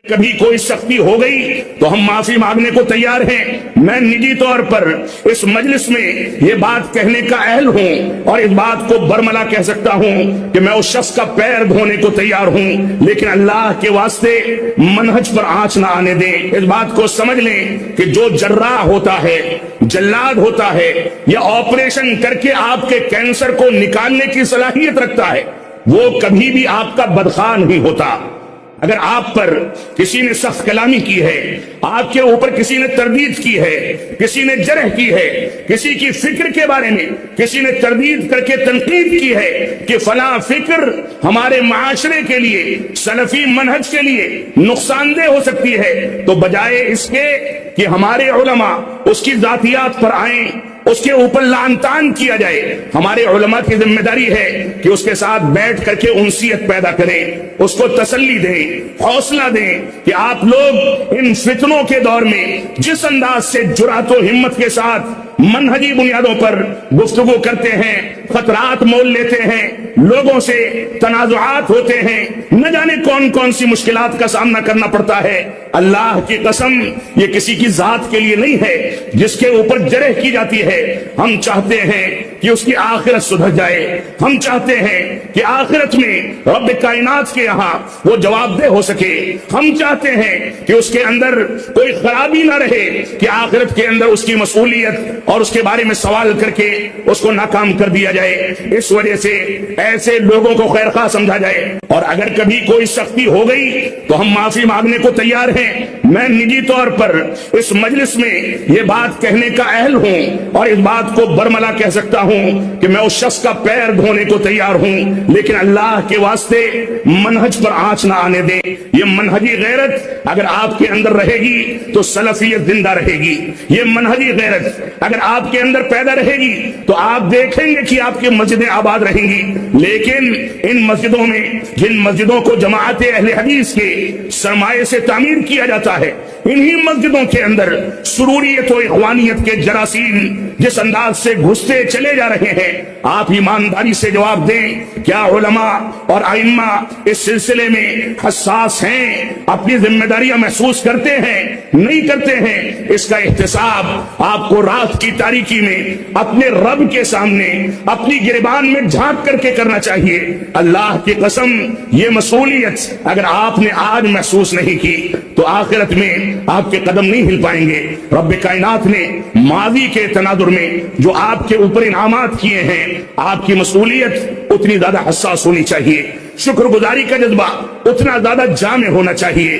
کبھی کوئی سختی ہو گئی تو ہم معافی مانگنے کو تیار ہیں۔ میں نجی طور پر اس مجلس میں یہ بات کہنے کا اہل ہوں اور اس بات کو برملا کہہ سکتا ہوں کہ میں اس شخص کا پیر دھونے کو تیار ہوں، لیکن اللہ کے واسطے منہج پر آنچ نہ آنے دیں۔ اس بات کو سمجھ لیں کہ جو جراح ہوتا ہے، جلاد ہوتا ہے، یا آپریشن کر کے آپ کے کینسر کو نکالنے کی صلاحیت رکھتا ہے، وہ کبھی بھی آپ کا بدخواہ نہیں ہوتا۔ اگر آپ پر کسی نے سخت کلامی کی ہے، آپ کے اوپر کسی نے تردید کی ہے، کسی نے جرح کی ہے، کسی کی فکر کے بارے میں کسی نے تردید کر کے تنقید کی ہے کہ فلاں فکر ہمارے معاشرے کے لیے، سلفی منہج کے لیے نقصان دہ ہو سکتی ہے، تو بجائے اس کے کہ ہمارے علماء اس کی ذاتیات پر آئیں، اس کے اوپر لعن طعن کیا جائے، ہمارے علماء کی ذمہ داری ہے کہ اس کے ساتھ بیٹھ کر کے انسیت پیدا کریں، اس کو تسلی دیں، حوصلہ دیں کہ آپ لوگ ان فتنوں کے دور میں جس انداز سے جرأت و ہمت کے ساتھ منہجی بنیادوں پر گفتگو کرتے ہیں، خطرات مول لیتے ہیں، لوگوں سے تنازعات ہوتے ہیں، نہ جانے کون کون سی مشکلات کا سامنا کرنا پڑتا ہے، اللہ کی قسم یہ کسی کی ذات کے لیے نہیں ہے جس کے اوپر جرح کی جاتی ہے۔ ہم چاہتے ہیں کہ اس کی آخرت سدھر جائے، ہم چاہتے ہیں کہ آخرت میں رب کائنات کے یہاں وہ جواب دہ ہو سکے، ہم چاہتے ہیں کہ اس کے اندر کوئی خرابی نہ رہے، کہ آخرت کے اندر اس کی مسئولیت اور اس کے بارے میں سوال کر کے اس کو ناکام کر دیا جائے۔ اس وجہ سے ایسے لوگوں کو خیر خواہ سمجھا جائے، اور اگر کبھی کوئی سختی ہو گئی تو ہم معافی مانگنے کو تیار ہیں۔ میں نجی طور پر اس مجلس میں یہ بات کہنے کا اہل ہوں اور اس بات کو برملا کہہ سکتا ہوں کہ میں اس شخص کا پیر دھونے کو تیار ہوں، لیکن اللہ کے واسطے منہج پر آنچ نہ آنے دیں۔ یہ منہجی غیرت اگر آپ کے اندر رہے گی تو سلفیت زندہ رہے گی۔ یہ منہجی غیرت اگر آپ کے اندر پیدا رہے گی تو آپ دیکھیں گے کہ آپ کی مسجدیں آباد رہیں گی، لیکن ان مسجدوں میں جن مسجدوں کو جماعت اہل حدیث کے سرمایے سے تعمیر کیا جاتا ہے، انہی مسجدوں کے اندر سروریت و اخوانیت کے جراثیم جس انداز سے گھستے چلے جا رہے ہیں، آپ ایمانداری سے جواب دیں، کیا علماء اور ائمہ اس سلسلے میں حساس ہیں، اپنی ذمہ داریاں محسوس کرتے ہیں، نہیں کرتے ہیں؟ اس کا احتساب آپ کو رات کی تاریکی میں اپنے رب کے سامنے اپنی گریبان میں جھانک کر کے کرنا چاہیے۔ اللہ کی قسم یہ مسئولیت اگر آپ نے آج محسوس نہیں کی تو آخرت میں آپ کے قدم نہیں ہل پائیں گے۔ رب کائنات نے ماضی کے تناظر میں جو آپ کے اوپر انعامات کیے ہیں، آپ کی مسئولیت اتنی زیادہ حساس ہونی چاہیے، شکر گزاری کا جذبہ اتنا زیادہ جامع ہونا چاہیے۔